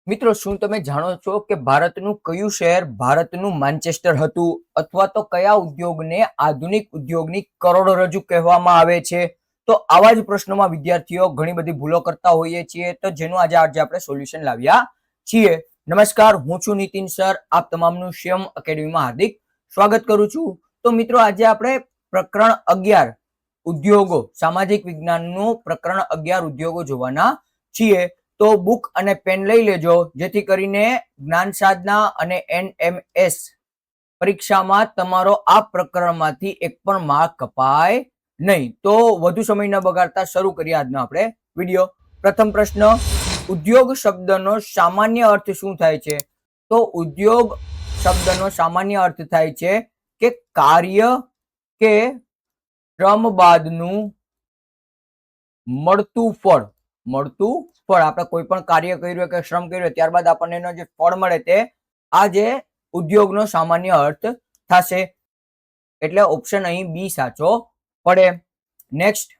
મિત્રો, શું તમે જાણો છો કે ભારતનું કયું શહેર ભારતનું માન્ચેસ્ટર હતું, અથવા તો કયા ઉદ્યોગને આધુનિક ઉદ્યોગની કરોડરજ્જુ કહેવામાં આવે છે? તો આવા જ પ્રશ્નોમાં વિદ્યાર્થીઓ ઘણી બધી ભૂલો કરતા હોઈએ છીએ, તો જેનું આજે આપણે સોલ્યુશન લાવ્યા છીએ. નમસ્કાર, હું છું નીતિન સર. આપ તમામનું શ્યમ એકેડમીમાં હાર્દિક સ્વાગત કરું છું. તો મિત્રો, આજે આપણે પ્રકરણ 11 ઉદ્યોગો, સામાજિક વિજ્ઞાનનું પ્રકરણ 11 ઉદ્યોગો જોવાના છીએ. તો બુક અને પેન લઈ લેજો, જેથી કરીને જ્ઞાન સાધના અને NMS પરીક્ષામાં તમારો આ પ્રકરણમાંથી એક પણ માર્ક કપાય નહીં. તો વધુ સમય ન બગાડતા શરૂ કરીએ આજનો આપણે વિડીયો. પ્રથમ પ્રશ્ન, ઉદ્યોગ શબ્દનો સામાન્ય અર્થ શું થાય છે? તો ઉદ્યોગ શબ્દનો સામાન્ય અર્થ થાય છે કે કાર્ય કે શ્રમ બાદનું મળતું ફળ. આપણે કોઈ પણ કાર્ય કર્યું કે શ્રમ કર્યું, ત્યારબાદ આપણને એનો જે ફળ મળે તે આ જે ઉદ્યોગનો સામાન્ય અર્થ થશે. એટલે ઓપ્શન અહીં બી સાચો પડે. નેક્સ્ટ,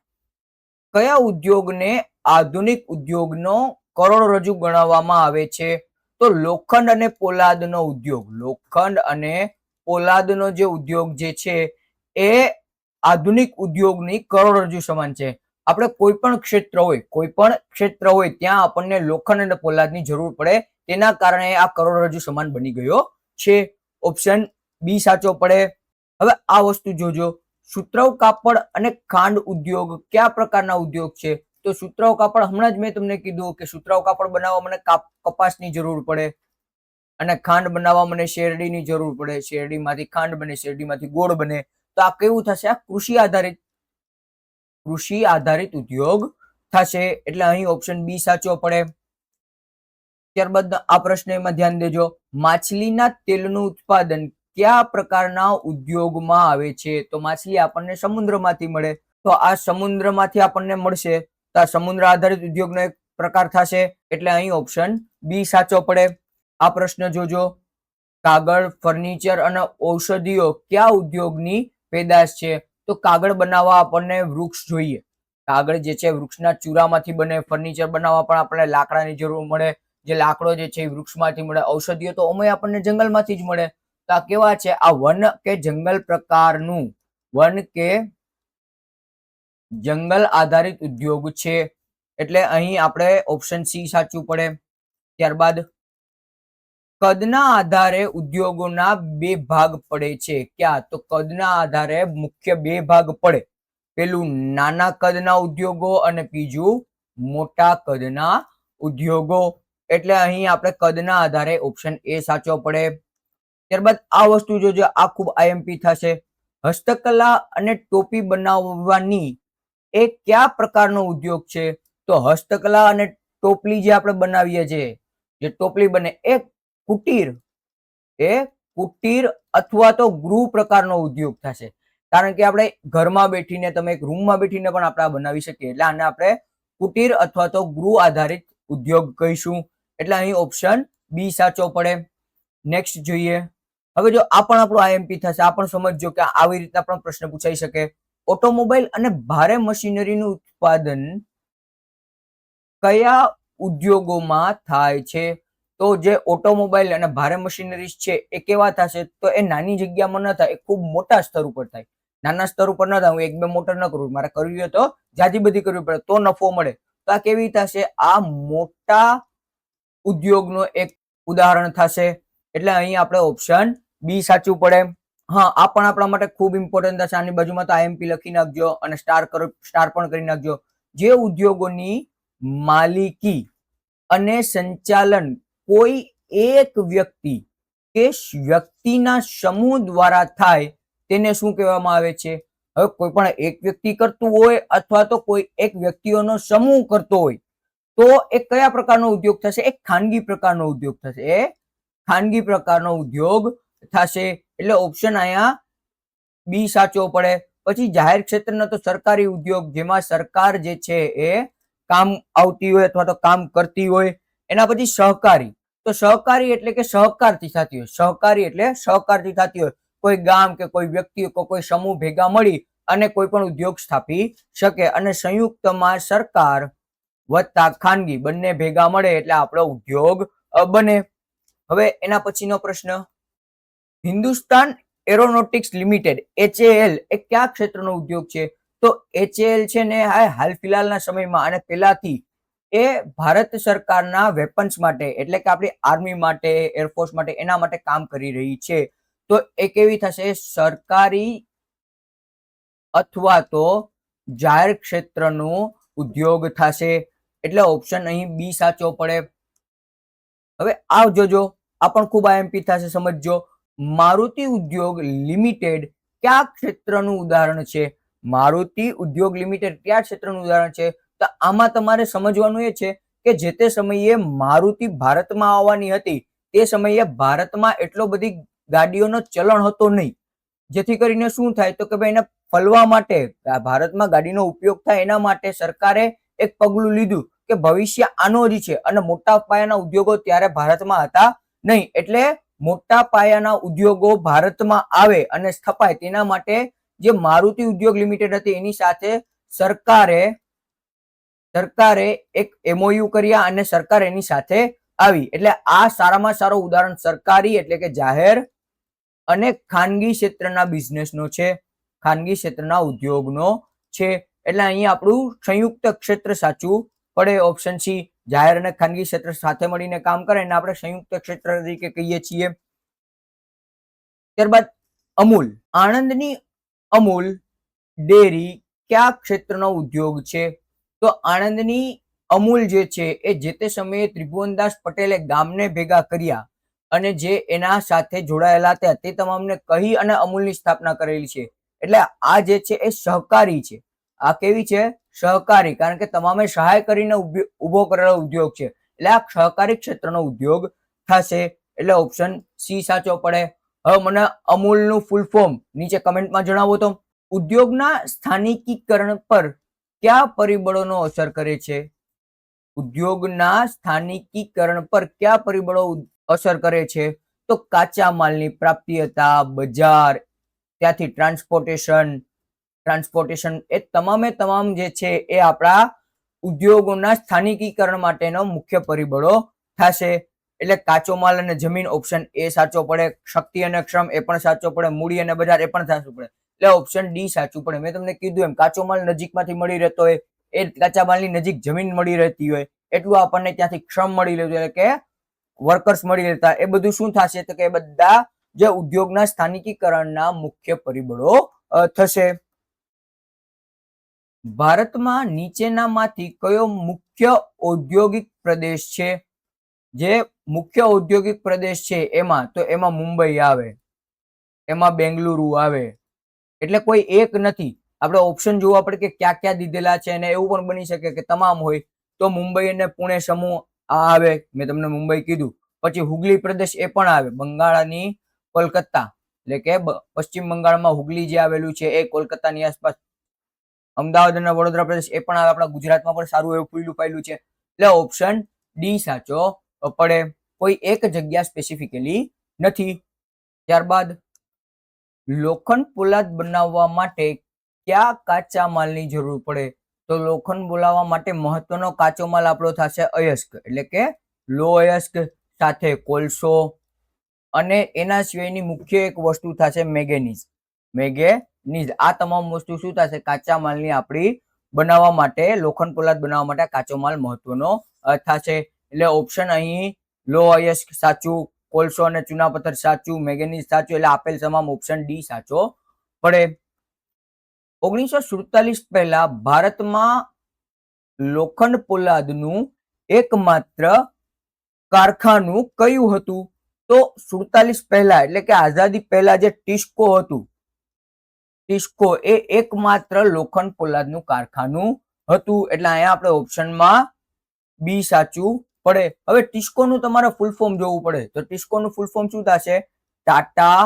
કયા ઉદ્યોગને આધુનિક ઉદ્યોગનો કરોડરજ્જુ ગણવામાં આવે છે? તો લોખંડ અને પોલાદનો ઉદ્યોગ. લોખંડ અને પોલાદનો જે ઉદ્યોગ જે છે એ આધુનિક ઉદ્યોગની કરોડરજ્જુ સમાન છે. આપણે કોઈ પણ ક્ષેત્ર હોય ત્યાં આપણને લોખંડ અને પોલાદની જરૂર પડે, તેના કારણે આ કરોડરજ્જુ સમાન બની ગયો છે. ઓપ્શન બી સાચો પડે. હવે આ વસ્તુ જોજો, સુતરાઉ કાપડ અને ખાંડ ઉદ્યોગ કયા પ્રકારના ઉદ્યોગ છે? તો સુતરાઉ કાપડ, હમણાં જ મેં તમને કીધું કે સુતરાઉ કાપડ બનાવવા મને કપાસની જરૂર પડે, અને ખાંડ બનાવવા મને શેરડીની જરૂર પડે. શેરડીમાંથી ખાંડ બને, શેરડીમાંથી ગોળ બને. તો આ કેવું થશે? આ કૃષિ આધારિત ઉદ્યોગ થશે. એટલે અહીં ઓપ્શન બી સાચો પડે. ત્યારબાદ આ પ્રશ્નમાં ધ્યાન દેજો, માછલીના તેલનું ઉત્પાદન કયા પ્રકારના ઉદ્યોગમાં આવે છે? તો માછલી આપણને સમુદ્રમાંથી મળે, તો આ સમુદ્રમાંથી આપણને મળશે, તો આ સમુદ્ર આધારિત ઉદ્યોગનો એક પ્રકાર થશે. એટલે અહીં ઓપ્શન બી સાચો પડે. આ પ્રશ્ન જોજો, કાગળ, ફર્નિચર અને ઔષધિઓ કયા ઉદ્યોગની પેદાશ છે? તો કાગળ બનાવવા આપણને વૃક્ષ જોઈએ. કાગળ જે છે વૃક્ષના ચૂરામાંથી બને. ફર્નિચર બનાવવા પણ આપણને લાકડાની જરૂર મળે, જે લાકડો જે છે એ વૃક્ષમાંથી મળે. ઔષધિઓ તો અમે આપણને જંગલમાંથી જ મળે. તો આ કેવા છે? આ વન કે જંગલ પ્રકારનું, વન કે જંગલ આધારિત ઉદ્યોગ છે. એટલે અહીં આપણે ઓપ્શન સી સાચું પડે. ત્યારબાદ, કદના આધારે ઉદ્યોગોના બે ભાગ પડે છે. ક્યાં? તો કદના આધારે મુખ્ય બે ભાગ પડે. પેલું નાના કદના ઉદ્યોગો અને બીજું મોટા કદના ઉદ્યોગો. એટલે અહીં આપણે કદના આધારે ઓપ્શન એ સાચો પડે. ત્યારબાદ આ વસ્તુ જોજો, આ ખૂબ આઈએમપી થશે. હસ્તકલા અને ટોપી બનાવવાની એ કયા પ્રકારનો ઉદ્યોગ છે? તો હસ્તકલા અને ટોપલી જે આપણે બનાવીએ છીએ, જે ટોપલી બને, એ કુટીર અથવા તો ગૃહ પ્રકારનો ઉદ્યોગ થશે. કારણ કે આપણે ઘરમાં બેઠીને, તમે એક રૂમમાં બેઠીને પણ આપણે બનાવી શકીએ. એટલે આને આપણે કુટીર અથવા તો ગૃહ આધારિત ઉદ્યોગ કહીશું. એટલે અહીં ઓપ્શન બી સાચો પડે. નેક્સ્ટ જોઈએ. હવે જો આ પણ આપણું આઈએમપી થશે. આ પણ સમજજો કે આવી રીતના પણ પ્રશ્ન પૂછાઈ શકે. ઓટોમોબાઈલ અને ભારે મશીનરીનું ઉત્પાદન કયા ઉદ્યોગોમાં થાય છે? તો જે ઓટોમોબાઈલ અને ભારે મશીનરીઝ છે એ કેવા થશે? તો એ નાની જગ્યામાં ન થાય, એ ખૂબ મોટા સ્તર ઉપર થાય. નાના સ્તર ઉપર ન થાય. હું એક બે મોટર ન કરું, મારે કરવી હોય તો જાજી બધી કરવી પડે, તો નફો મળે. તો આ કેવી થશે? આ મોટા ઉદ્યોગનો એક ઉદાહરણ થશે. એટલે અહીં આપણે ઓપ્શન બી સાચું પડે. હા, આ પણ આપણા માટે ખૂબ ઇમ્પોર્ટન્ટ થશે. આની બાજુમાં તો આઈએમપી લખી નાખજો અને સ્ટાર પણ કરી નાખજો. જે ઉદ્યોગોની માલિકી અને સંચાલન કોઈ એક વ્યક્તિ કે વ્યક્તિના સમૂહ દ્વારા થાય, તેને શું કહેવામાં આવે છે? હવે કોઈ પણ એક વ્યક્તિ કરતું હોય અથવા તો કોઈ એક વ્યક્તિઓનો સમૂહ કરતો હોય, તો એ કયા પ્રકારનો ઉદ્યોગ થશે? એક ખાનગી પ્રકારનો ઉદ્યોગ થશે. એ ખાનગી પ્રકારનો ઉદ્યોગ થશે. એટલે ઓપ્શન અહીંયા બી સાચો પડે. પછી જાહેર ક્ષેત્રનો તો સરકારી ઉદ્યોગ, જેમાં સરકાર જે છે એ કામ આવતી હોય અથવા તો કામ કરતી હોય. એના પછી સહકારી, તો સહકારી એટલે કે સહકારથી થતી હોય. સહકારી એટલે સહકારથી થતી હોય. કોઈ ગામ કે કોઈ વ્યક્તિ કે કોઈ સમૂહ ભેગા મળી અને કોઈ પણ ઉદ્યોગ સ્થાપી શકે. અને સંયુક્તમાં સરકાર વત્તા ખાનગી બંને ભેગા મળે એટલે આપણો ઉદ્યોગ બને. હવે એના પછીનો પ્રશ્ન, હિન્દુસ્તાન એરોનોટિક્સ લિમિટેડ HAL એ કયા ક્ષેત્રનો ઉદ્યોગ છે? તો HAL છે ને હાલ ફિલહાલના સમયમાં અને પહેલાથી એ ભારત સરકારના વેપન્સ માટે એટલે કે આપણી આર્મી માટે, એરફોર્સ માટે એના માટે કામ કરી રહી છે. તો એ કેવી થશે? સરકારી અથવા તો જાહેર ક્ષેત્રનો ઉદ્યોગ થશે. એટલે ઓપ્શન અહીં બી સાચો પડે. હવે આ જોજો, આ પણ ખૂબ આઈએમપી થશે, સમજજો. મારુતિ ઉદ્યોગ લિમિટેડ કયા ક્ષેત્રનું ઉદાહરણ છે? મારુતિ ઉદ્યોગ લિમિટેડ કયા ક્ષેત્રનું ઉદાહરણ છે? તો આમાં તમારે સમજવાનું એ છે કે જે તે સમયે મારુતિ ભારતમાં આવવાની હતી તે સમયે ભારતમાં એટલો બધી ગાડીઓનો ચલણ હતો નહીં, જેથી કરીને શું થાય તો કે ભાઈ એને ફલવા માટે, ભારતમાં ગાડીનો ઉપયોગ થાય એના માટે સરકારે એક પગલું લીધું કે ભવિષ્ય આનો જ છે અને મોટા પાયાના ઉદ્યોગો ત્યારે ભારતમાં હતા નહીં, એટલે મોટા પાયાના ઉદ્યોગો ભારતમાં આવે અને સ્થપાય તેના માટે જે મારુતિ ઉદ્યોગ લિમિટેડ હતી એની સાથે સરકારે એક MOU કર્યા અને સરકાર એની સાથે આવી. એટલે આ સારામાં સારો ઉદાહરણ સરકારી એટલે કે જાહેર અને ખાનગી ક્ષેત્રના બિઝનેસનો છે, ખાનગી ક્ષેત્રના ઉદ્યોગનો છે. એટલે અહીંયા આપણું સંયુક્ત ક્ષેત્ર સાચું પડે. ઓપ્શન સી, જાહેર અને ખાનગી ક્ષેત્ર સાથે મળીને કામ કરે અને આપણે સંયુક્ત ક્ષેત્ર તરીકે કહીએ છીએ. ત્યારબાદ અમૂલ, આણંદની અમૂલ ડેરી કયા ક્ષેત્રનો ઉદ્યોગ છે? તો આણંદની અમૂલ જે છે એ જે તે સમયે ત્રિભુવનદાસ પટેલે ગામને ભેગા કર્યા અને જે એના સાથે જોડાયેલા હતા તે તમામને કહી અને અમૂલની સ્થાપના કરેલી છે. એટલે આ જે છે એ સહકારી છે. આ કેવી છે? સહકારી, કારણ કે તમામે સહાય કરીને ઉભો કરેલો ઉદ્યોગ છે. એટલે આ સહકારી ક્ષેત્રનો ઉદ્યોગ થશે. એટલે ઓપ્શન સી સાચો પડે. હવે મને અમૂલનું ફૂલ ફોર્મ નીચે કમેન્ટમાં જણાવો તો. ઉદ્યોગના સ્થાનિકીકરણ પર કયા પરિબળોનો અસર કરે છે? ઉદ્યોગના સ્થાનિકીકરણ પર કયા પરિબળો અસર કરે છે? તો કાચા માલની પ્રાપ્યતા, બજાર, ત્યાંથી ટ્રાન્સપોર્ટેશન એ તમામે તમામ જે છે એ આપણા ઉદ્યોગોના સ્થાનિકીકરણ માટેનો મુખ્ય પરિબળો થશે. એટલે કાચો માલ અને જમીન ઓપ્શન એ સાચો પડે. શક્તિ અને શ્રમ એ પણ સાચો પડે. મૂડી અને બજાર એ પણ સાચું પડે. એટલે ઓપ્શન ડી સાચું પડે. મેં તમને કીધું એમ, કાચો માલ નજીકમાંથી મળી રહેતો હોય, એ કાચા માલની નજીક જમીન મળી રહેતી હોય, એટલું આપણને ત્યાંથી શ્રમ મળી રહેતું એટલે કે વર્કર્સ મળી રહેતા. એ બધું શું થશે તો કે એ બધા જે ઉદ્યોગના સ્થાનિકીકરણના મુખ્ય પરિબળો થશે. ભારતમાં નીચેનામાંથી કયો મુખ્ય ઔદ્યોગિક પ્રદેશ છે? જે મુખ્ય ઔદ્યોગિક પ્રદેશ છે એમાં મુંબઈ આવે, એમાં બેંગલુરુ આવે. એટલે કોઈ એક નથી, આપણે ઓપ્શન જોવા પડે કે ક્યાં ક્યાં દીધેલા છે અને એવું પણ બની શકે કે તમામ હોય. તો મુંબઈ અને પુણે સમૂહ આ આવે, મેં તમને મુંબઈ કીધું. પછી હુગલી પ્રદેશ એ પણ આવે, બંગાળની કોલકાતા એટલે કે પશ્ચિમ બંગાળમાં હુગલી જે આવેલું છે એ કોલકાતાની આસપાસ. અમદાવાદ અને વડોદરા પ્રદેશ એ પણ આવે, આપણા ગુજરાતમાં પણ સારું એવું ફૂલ્યું ફાયલું છે. એટલે ઓપ્શન ડી સાચો પડે. કોઈ એક જગ્યા સ્પેસિફિકલી નથી. ત્યારબાદ લોખંડ પોલાદ બનાવવા માટે કયા કાચા માલની જરૂર પડે? તો લોખંડ બોલાવવા માટે મહત્વનો કાચો માલ આપણો થશે અયસ્ક એટલે કે લો અયસ્ક, સાથે કોલસો અને એના સિવાયની મુખ્ય એક વસ્તુ થશે મેંગેનીઝ. આ તમામ વસ્તુ શું થશે? કાચા માલની આપણી બનાવવા માટે, લોખંડ પોલાદ બનાવવા માટે કાચો માલ મહત્વનો થશે. એટલે ઓપ્શન અહીં લો અયસ્ક સાચું, કોલસો અને ચુનાપથ્થર સાચું, મેંગેનીઝ સાચું. એટલે આપેલ તમામ ઓપ્શન ડી સાચો પડે. 1947 પહેલા ભારતમાં લોખંડ પોલાદનું એકમાત્ર કારખાનું કયું હતું? તો 47 પહેલા એટલે કે આઝાદી પહેલા જે ટિસ્કો હતું, ટિસ્કો એ એકમાત્ર લોખંડ પોલાદનું કારખાનું હતું. એટલે અહીંયા આપણે ઓપ્શનમાં બી સાચું પડે. હવે ટિસ્કોનું તમારે ફૂલ ફોર્મ જોવું પડે. તો ટિસ્કોનું ફૂલ ફોર્મ શું થશે? Tata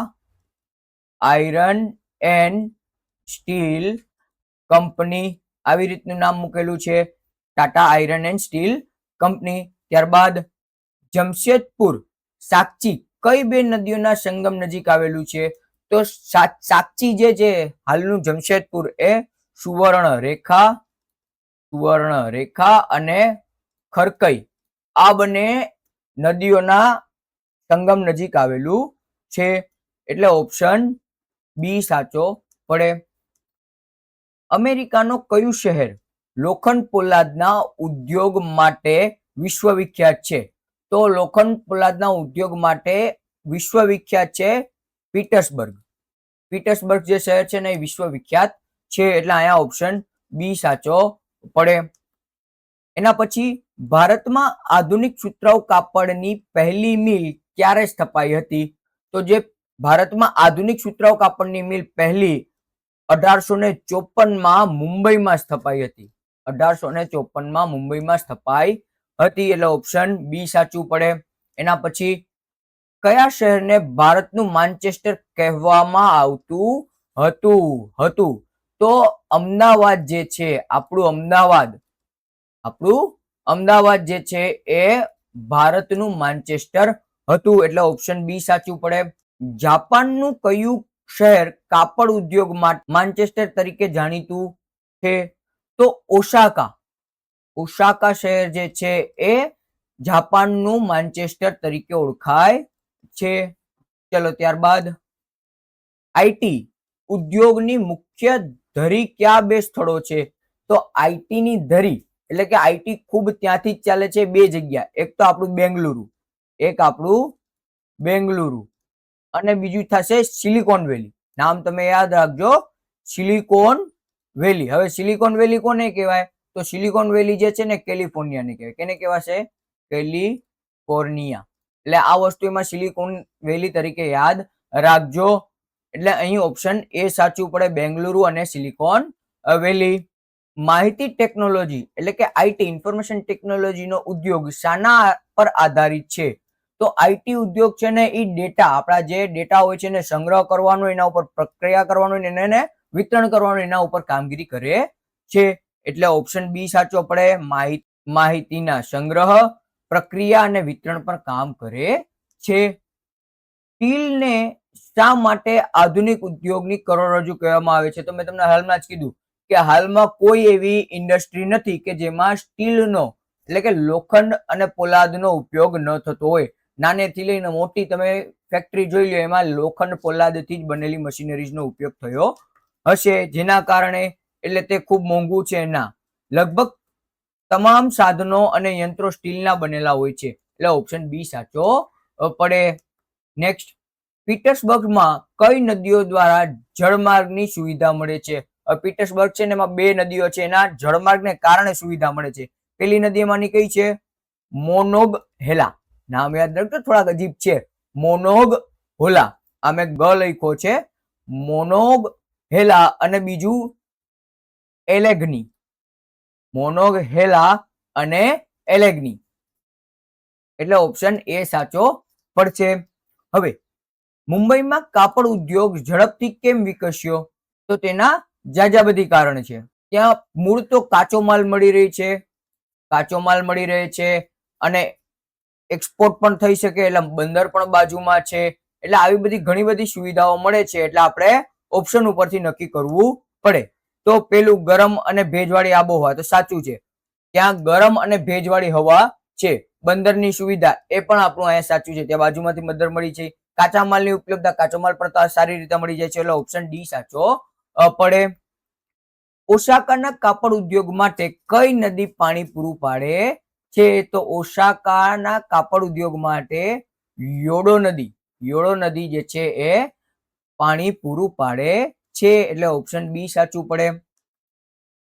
iron and steel company, આવી રીતનું નામ મૂકેલું છે, Tata iron and steel company. ત્યારબાદ જમશેદપુર સાકચી કઈ બે નદીઓના સંગમ નજીક આવેલું છે? તો સાકચી જે છે હાલનું જમશેદપુર એ સુવર્ણ રેખા અને ખરકઈ આ બંને નદીઓના સંગમ નજીક આવેલું છે, એટલે ઓપ્શન બી સાચો પડે. અમેરિકાનો કયું શહેર લોખંડ પોલાદના ઉદ્યોગ માટે વિશ્વવિખ્યાત છે? તો લોખંડ પોલાદના ઉદ્યોગ માટે વિશ્વવિખ્યાત છે પીટર્સબર્ગ. પીટર્સબર્ગ જે શહેર છે ને એ વિશ્વવિખ્યાત છે, એટલે અહીંયા ઓપ્શન બી સાચો પડે. એના પછી ભારતમાં આધુનિક સુતરાઉ કાપડની પહેલી મિલ ક્યારે સ્થપાઈ હતી? તો જે ભારતમાં આધુનિક સુતરાઉ કાપડની મિલ પહેલી 1854 મુંબઈમાં સ્થપાઈ હતી. 1854 મુંબઈમાં સ્થપાઈ હતી, એટલે ઓપ્શન બી સાચું પડે. એના પછી કયા શહેરને ભારતનું માન્ચેસ્ટર કહેવામાં આવતું હતું? તો અમદાવાદ જે છે, આપણું અમદાવાદ જે છે એ ભારતનું માન્ચેસ્ટર હતું, એટલે ઓપ્શન બી સાચું પડે. જાપાનનું કયું શહેર કાપડ ઉદ્યોગ માટે માન્ચેસ્ટર તરીકે જાણીતું છે? તો ઓસાકા શહેર જે છે એ જાપાનનું માન્ચેસ્ટર તરીકે ઓળખાય છે. ચલો ત્યારબાદ આઈટી ઉદ્યોગની મુખ્ય ધરી કયા બે સ્થળો છે? તો આઈટી ની ધરી એટલે કે આઈટી ખૂબ ત્યાંથી જ ચાલે છે બે જગ્યા, એક તો આપણું બેંગલુરુ અને બીજું થશે સિલિકોન વેલી. નામ તમે યાદ રાખજો, સિલિકોન વેલી. હવે સિલિકોન વેલી કોને કહેવાય? તો સિલિકોન વેલી જે છે ને કેલિફોર્નિયાને કહેવાય. કેને કહેવાશે? કેલિફોર્નિયા. એટલે આ વસ્તુ એમાં સિલિકોન વેલી તરીકે યાદ રાખજો. એટલે અહીં ઓપ્શન એ સાચું પડે, બેંગલુરુ અને સિલિકોન વેલી. માહિતી ટેકનોલોજી એટલે કે આઈટી ઇન્ફોર્મેશન ટેકનોલોજીનો ઉદ્યોગ શાના પર આધારિત છે? તો આઈટી ઉદ્યોગ છે ને એ ડેટા, આપણા જે ડેટા હોય છે ને સંગ્રહ કરવાનો, એના ઉપર પ્રક્રિયા કરવાનો, એને વિતરણ કરવાનું, એના ઉપર કામગીરી કરે છે, એટલે ઓપ્શન બી સાચો પડે. માહિતીના સંગ્રહ, પ્રક્રિયા અને વિતરણ પર કામ કરે છે. સ્ટીલને શા માટે આધુનિક ઉદ્યોગની કરોડરજ્જુ કહેવામાં આવે છે? તો મેં તમને હાલમાં જ કીધું કે હાલમાં કોઈ એવી ઇન્ડસ્ટ્રી નથી કે જેમાં સ્ટીલનો એટલે કે લોખંડ અને પોલાદનો ઉપયોગ ન થતો હોય. નાનેથી લઈને મોટી તમે ફેક્ટરી જોઈ લો, એમાં લોખંડ પોલાદથી જ બનેલી મશીનરીઝનો ઉપયોગ થયો હશે, જેના કારણે એટલે તે ખૂબ મોંઘું છે. એના લગભગ તમામ સાધનો અને યંત્રો સ્ટીલના બનેલા હોય છે, એટલે ઓપ્શન બી સાચો પડે. નેક્સ્ટ, પીટર્સબર્ગમાં કઈ નદીઓ દ્વારા જળમાર્ગની સુવિધા મળે છે? પીટર્સબર્ગ છે ને એમાં બે નદીઓ છે, એના જળમાર્ગને કારણે સુવિધા મળે છે. પેલી નદી એમાંની કઈ છે? મોનોગહેલા. નામ યાદ રાખજો, થોડાક અજીબ છે. મોનોગહેલા, આ મેં ગ લખ્યો છે, મોનોગહેલા, અને બીજું એલેગ્ની. મોનોગહેલા અને એલેગ્ની, એટલે ઓપ્શન એ સાચો પડશે. હવે મુંબઈમાં કાપડ ઉદ્યોગ ઝડપથી કેમ વિકસ્યો? તો તેના જાજા બધી કારણ છે. ત્યાં મૂળ તો કાચો માલ મળી રહે છે અને એક્સપોર્ટ પણ થઈ શકે, એટલે બંદર પણ બાજુમાં છે, એટલે આવી બધી ઘણી બધી સુવિધાઓ મળે છે, એટલે આપણે ઓપ્શન ઉપરથી નક્કી કરવું પડે. તો પેલું ગરમ અને ભેજવાળી આબોહવા, તો સાચું છે, ત્યાં ગરમ અને ભેજવાળી હવા છે. બંદરની સુવિધા એ પણ આપણું અહીંયા સાચું છે, ત્યાં બાજુમાંથી બંદર મળી છે. કાચા માલની ઉપલબ્ધતા, કાચો માલ પણ સારી રીતે મળી જાય છે, એટલે ઓપ્શન ડી સાચો પડે. ઓસાકાના કાપડ ઉદ્યોગ માટે કઈ નદી પાણી પૂરું પાડે છે? તો ઓસાકાના કાપડ ઉદ્યોગ માટે યોડો નદી જે છે એ પાણી પૂરું પાડે છે, એટલે ઓપ્શન બી સાચું પડે.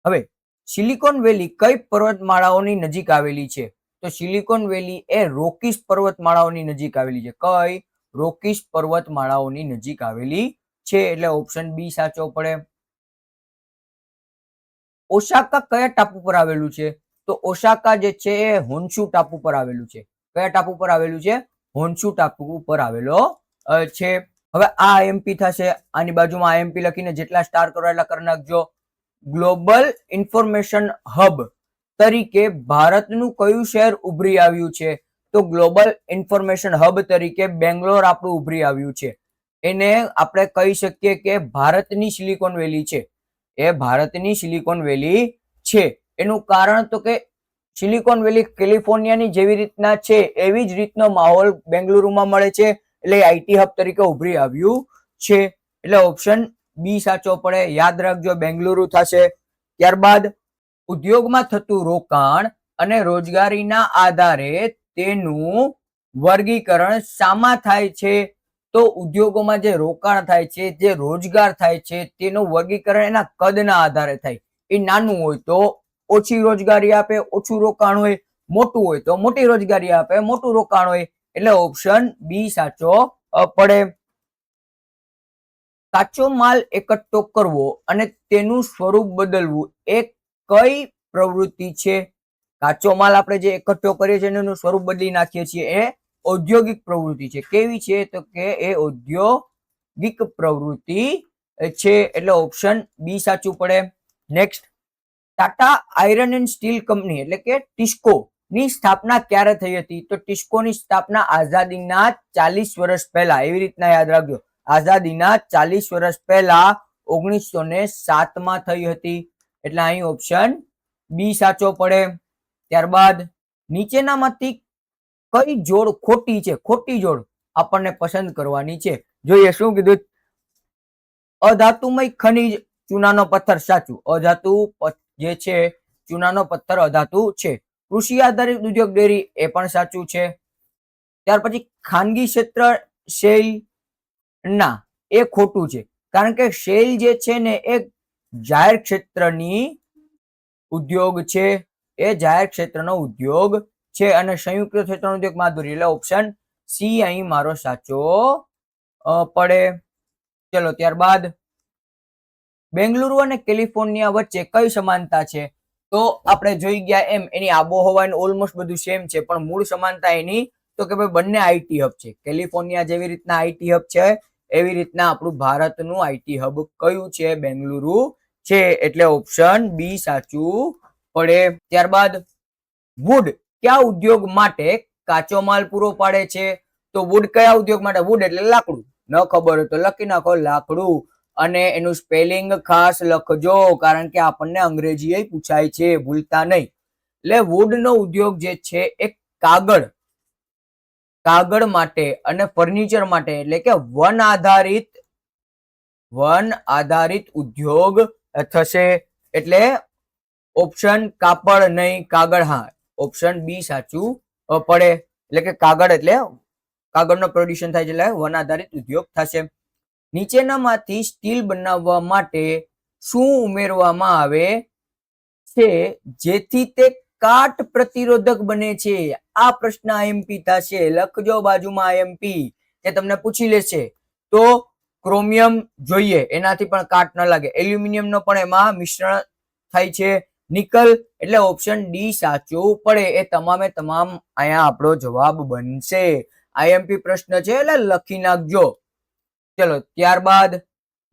હવે સિલિકોન વેલી કઈ પર્વતમાળાઓની નજીક આવેલી છે? તો સિલિકોન વેલી એ રોકીસ પર્વતમાળાઓની નજીક આવેલી છે. કઈ? રોકીસ પર્વતમાળાઓની નજીક આવેલી છે, એટલે ઓપ્શન બી સાચો પડે. ઓસાકા કયા ટાપુ પર આવેલું છે? તો ઓસાકા જે છે એ હોન્શુ ટાપુ પર આવેલું છે. કયા ટાપુ પર આવેલું છે? હોન્શુ ટાપુ પર આવેલો છે. હવે આ આઈએમપી થશે, આની બાજુમાં આઈએમપી લખીને જેટલા સ્ટાર કરો એટલા કરી નાખજો. ગ્લોબલ ઇન્ફોર્મેશન હબ તરીકે ભારતનું કયું શહેર ઉભરી આવ્યું છે? તો ગ્લોબલ ઇન્ફોર્મેશન હબ તરીકે બેંગ્લોર આપણું ઉભરી આવ્યું છે. એને આપણે કહી શકીએ કે ભારતની સિલિકોન વેલી છે, એ ભારતની સિલિકોન વેલી છે. એનું કારણ તો કે સિલિકોન વેલી કેલિફોર્નિયાની જેવી રીતના છે એવી જ રીતનો માહોલ બેંગલુરુમાં મળે છે, એટલે આઈટી હબ તરીકે ઉભરી આવ્યું છે. એટલે ઓપ્શન બી સાચો પડે. યાદ રાખજો, બેંગલુરુ થશે. ત્યારબાદ ઉદ્યોગમાં થતું રોકાણ અને રોજગારીના આધારે તેનું વર્ગીકરણ શામાં થાય છે? તો ઉદ્યોગોમાં જે રોકાણ થાય છે, જે રોજગાર થાય છે, તેનું વર્ગીકરણ એના કદના આધારે થાય. એ નાનું હોય તો ઓછી રોજગારી આપે, ઓછું રોકાણ હોય. મોટું હોય તો મોટી રોજગારી આપે, મોટું રોકાણ હોય. એટલે ઓપ્શન બી સાચો પડે. કાચો માલ એકઠો કરવો અને તેનું સ્વરૂપ બદલવું એ કઈ પ્રવૃત્તિ છે? કાચો માલ આપણે જે એકઠો કરીએ છીએ એનું સ્વરૂપ બદલી નાખીએ છીએ એ ઔદ્યોગિક પ્રવૃત્તિ છે. કેવી છે? તો કે એ ઔદ્યોગિક પ્રવૃત્તિ છે. એટલે ઓપ્શન બી સાચું પડે. Next, Tata iron and steel company એટલે કે ટિસ્કો ની સ્થાપના ક્યારે થઈ હતી? તો ટિસ્કો ની સ્થાપના આઝાદીના 40 વર્ષ પહેલા, એવી રીતના યાદ રાખજો, આઝાદીના 40 વર્ષ પહેલા 1907 માં થઈ હતી. એટલે અહીં ઓપ્શન બી સાચો પડે. ત્યારબાદ નીચેનામાંથી કઈ જોડ ખોટી છે? ખોટી જોડ આપણને પસંદ કરવાની છે. જોઈએ શું કીધું. અધાતુમય ખનિજ ચૂનાનો પથ્થર સાચું. અધાતુ જે છે ચૂનાનો પથ્થર અધાતુ છે. કૃષિ આધારિત ઉદ્યોગ ડેરી એ પણ સાચું છે. ત્યાર પછી ખાનગી ક્ષેત્ર શેલ ના, એ ખોટું છે. કારણ કે શેલ જે છે ને એ જાહેર ક્ષેત્રની ઉદ્યોગ છે. એ જાહેર ક્ષેત્રનો ઉદ્યોગ છે. અને સંયુક્ત ક્ષેત્રનો ઉદ્યોગ માધુરી. એટલે ઓપ્શન સી અહીં મારો સાચો પડે. ચલો ત્યારબાદ બેંગલુરુ અને કેલિફોર્નિયા વચ્ચે કઈ સમાનતા છે? તો આપણે જોઈ ગયા એમ એની આબોહવા ઓલમોસ્ટ બધું સેમ છે, પણ મૂળ સમાનતા એની તો કે ભાઈ બંને આઈટી હબ છે. કેલિફોર્નિયા જેવી રીતના આઈટી હબ છે એવી રીતના આપણું ભારતનું આઈટી હબ કયું છે? બેંગલુરુ છે. એટલે ઓપ્શન બી સાચું પડે. ત્યારબાદ વુડ કયા ઉદ્યોગ માટે કાચો માલ પૂરો પાડે છે? તો વુડ કયા ઉદ્યોગ માટે? વુડ એટલે લાકડું. ન ખબર હોય તો લખી નાખો લાકડું. અને એનું સ્પેલિંગ ખાસ લખજો, કારણ કે આપણને અંગ્રેજી પૂછાય છે, ભૂલતા નહીં. એટલે વુડ નો ઉદ્યોગ જે છે એ કાગળ માટે અને ફર્નિચર માટે, એટલે કે વન આધારિત ઉદ્યોગ થશે. એટલે ઓપ્શન કાપડ નહીં, કાગળ. હા, ઓપ્શન બી સાચું પડે. એટલે કે કાગળ એટલે કાગળનો પ્રોડ્યુશન થાય છે, એટલે વન આધારિત ઉદ્યોગ થશે. નીચેનામાંથી સ્ટીલ બનાવવા માટે શું ઉમેરવામાં આવે છે જેથી તે કાટ પ્રતિરોધક બને છે? આ પ્રશ્ન આઈએમપી થશે. લખજો બાજુમાં આઈએમપી, કે તમને પૂછી લેશે. તો ક્રોમિયમ જોઈએ, એનાથી પણ કાટ ન લાગે. એલ્યુમિનિયમ નો પણ એમાં મિશ્રણ થાય છે. નિકલ. એટલે ઓપ્શન ડી સાચું પડે. એ તમામે તમામ અહીંયા આપણો જવાબ બનશે. આઈએમપી પ્રશ્ન છે એટલે લખી નાખજો. ચલો ત્યારબાદ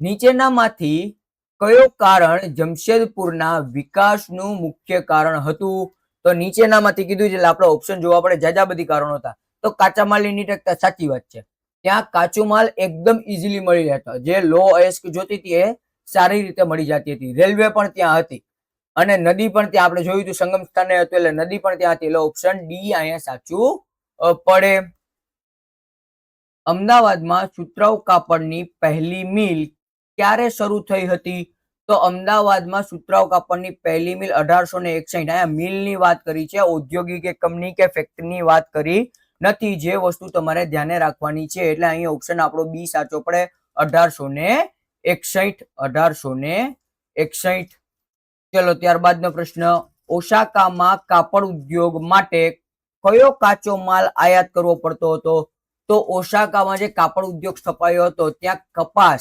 નીચેનામાંથી કયો કારણ જમશેદપુરના વિકાસનું મુખ્ય કારણ હતું? તો નીચેનામાંથી કીધું છે એટલે આપણે ઓપ્શન જોવા પડે. જાજા બધી કારણો હતા. તો કાચા માલની નીટકતા, સાચી વાત છે. ત્યાં કાચો માલ એકદમ ઇઝીલી મળી જતો. જે લો એસ્ક જોતી હતી એ સારી રીતે મળી જતી હતી. રેલવે પણ ત્યાં હતી અને નદી પણ ત્યાં આપણે જોયું હતું, સંગમ સ્થાને હતું એટલે નદી પણ ત્યાં હતી. એટલે ઓપ્શન ડી અહીંયા સાચું પડે. અમદાવાદમાં સુતરાઉ કાપડની પહેલી મિલ ક્યારે શરૂ થઈ હતી? તો અમદાવાદમાં સુતરાઉ કાપડની પહેલી મિલ 1861. અહીંયા મિલની વાત કરી છે, ઔદ્યોગિક એકમની કે ફેક્ટરીની વાત કરી નથી. જે વસ્તુ તમારે ધ્યાને રાખવાની છે. એટલે અહીં ઓપ્શન આપણો બી સાચો પડે. 1861. ચલો ત્યારબાદનો પ્રશ્ન, ઓસાકામાં કાપડ ઉદ્યોગ માટે કયો કાચો માલ આયાત કરવો પડતો હતો? તો ઓસાકામાં જે કાપડ ઉદ્યોગ સ્થપાયો હતો ત્યાં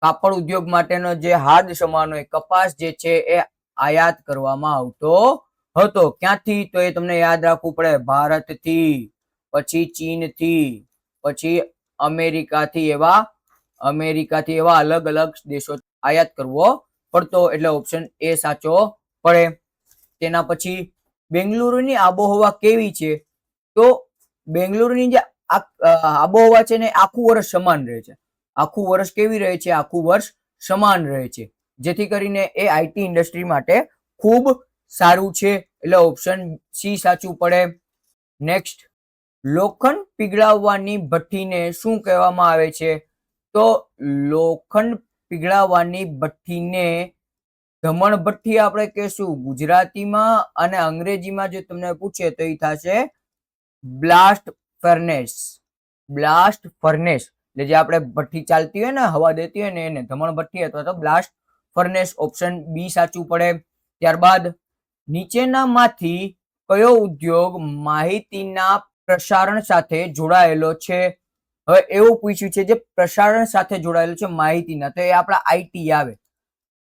કાપડ ઉદ્યોગ માટેનો જે હાર્દ સામાન હોય, કપાસ જે છે એ આયાત કરવામાં આવતો હતો. ક્યાંથી? તો એ તમને યાદ રાખવું પડે. ભારતથી, પછી ચીનથી, પછી અમેરિકાથી. એવા અલગ અલગ દેશો આયાત કરવો પડતો. એટલે ઓપ્શન એ સાચો પડે. તેના પછી બેંગલુરુની આબોહવા કેવી છે? તો બેંગલુરુની જે આબોહવા છે ને આખું વર્ષ સમાન રહે છે. આખું વર્ષ કેવી રહે છે? આખું વર્ષ સમાન રહે છે, જેથી કરીને એ આઈટી ઇન્ડસ્ટ્રી માટે ખૂબ સારું છે એટલે ઓપ્શન સી સાચું પડે. નેક્સ્ટ, લોખંડ પીગળાવવાની ભઠ્ઠીને શું કહેવામાં આવે છે? તો લોખંડ પીગળાવવાની ભઠ્ઠીને ધમણ ભઠ્ઠી આપણે કહેશું ગુજરાતીમાં, અને અંગ્રેજીમાં જો તમને પૂછે તો એ થશે બ્લાસ્ટ ફર્નેસ. બ્લાસ્ટ ફર્નેસ એટલે જે આપણે ભઠ્ઠી ચાલતી હોય ને, હવા દેતી હોય ને, એને ધમણ ભઠ્ઠી અથવા તો બ્લાસ્ટ ફર્નેસ. ઓપ્શન બી સાચું પડે. ત્યારબાદ નીચેનામાંથી કયો ઉદ્યોગ માહિતીના પ્રસારણ સાથે જોડાયેલો છે? હવે એવું પૂછ્યું છે જે પ્રસારણ સાથે જોડાયેલું છે માહિતીના, તો એ આપણા આઈટી આવે.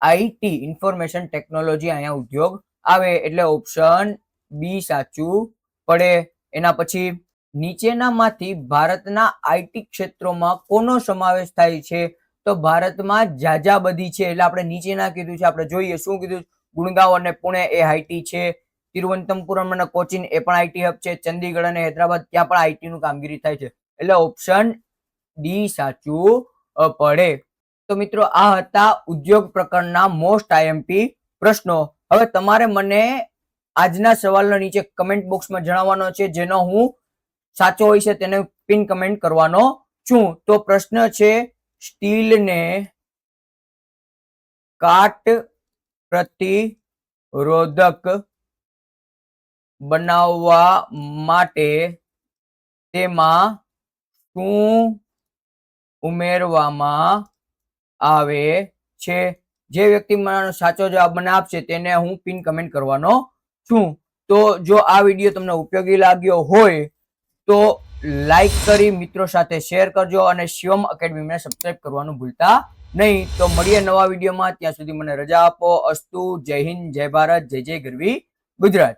આઈટી, ઇન્ફોર્મેશન ટેકનોલોજી અહીંયા ઉદ્યોગ આવે એટલે ઓપ્શન બી સાચું પડે. એના પછી નીચેનામાંથી ભારતના આઈટી ક્ષેત્રોમાં કોનો સમાવેશ થાય છે? તો ભારતમાં જાજા બધી છે એટલે આપણે નીચેના કીધું છે, આપણે જોઈએ શું કીધું. ગુડગાંવ અને પુણે એ આઈટી છે. તિરુવનંતપુરમ અને કોચીન એ પણ આઈટી હબ છે. ચંદીગઢ અને હૈદરાબાદ ત્યાં પણ આઈટી નું કામગીરી થાય છે એટલે ઓપ્શન ડી સાચું પડે. તો મિત્રો આ હતા ઉદ્યોગ પ્રકરણના મોસ્ટ આઈએમપી પ્રશ્નો. હવે તમારે મને આજના સવાલનો નીચે કમેન્ટ બોક્સમાં જણાવવાનો છે, જેનો હું સાચો હોય છે તેને પિન કમેન્ટ કરવાનો છું. તો પ્રશ્ન છે, સ્ટીલને કાટ પ્રતિરોધક બનાવવા માટે તેમાં શું ઉમેરવામાં આવે છે? જે વ્યક્તિ મને સાચો જવાબ મને આપશે તેને હું પિન કમેન્ટ કરવાનો છું. તો જો આ વિડીયો તમને ઉપયોગી લાગ્યો હોય તો લાઈક કરી મિત્રો સાથે શેર કરજો અને શિવમ એકેડમીને સબસ્ક્રાઇબ કરવાનું ભૂલતા નહીં. તો મળીએ નવા વિડીયોમાં, ત્યાં સુધી મને રજા આપો. અસ્તુ. જય હિન્દ, જય ભારત, જય જય ગરવી ગુજરાત.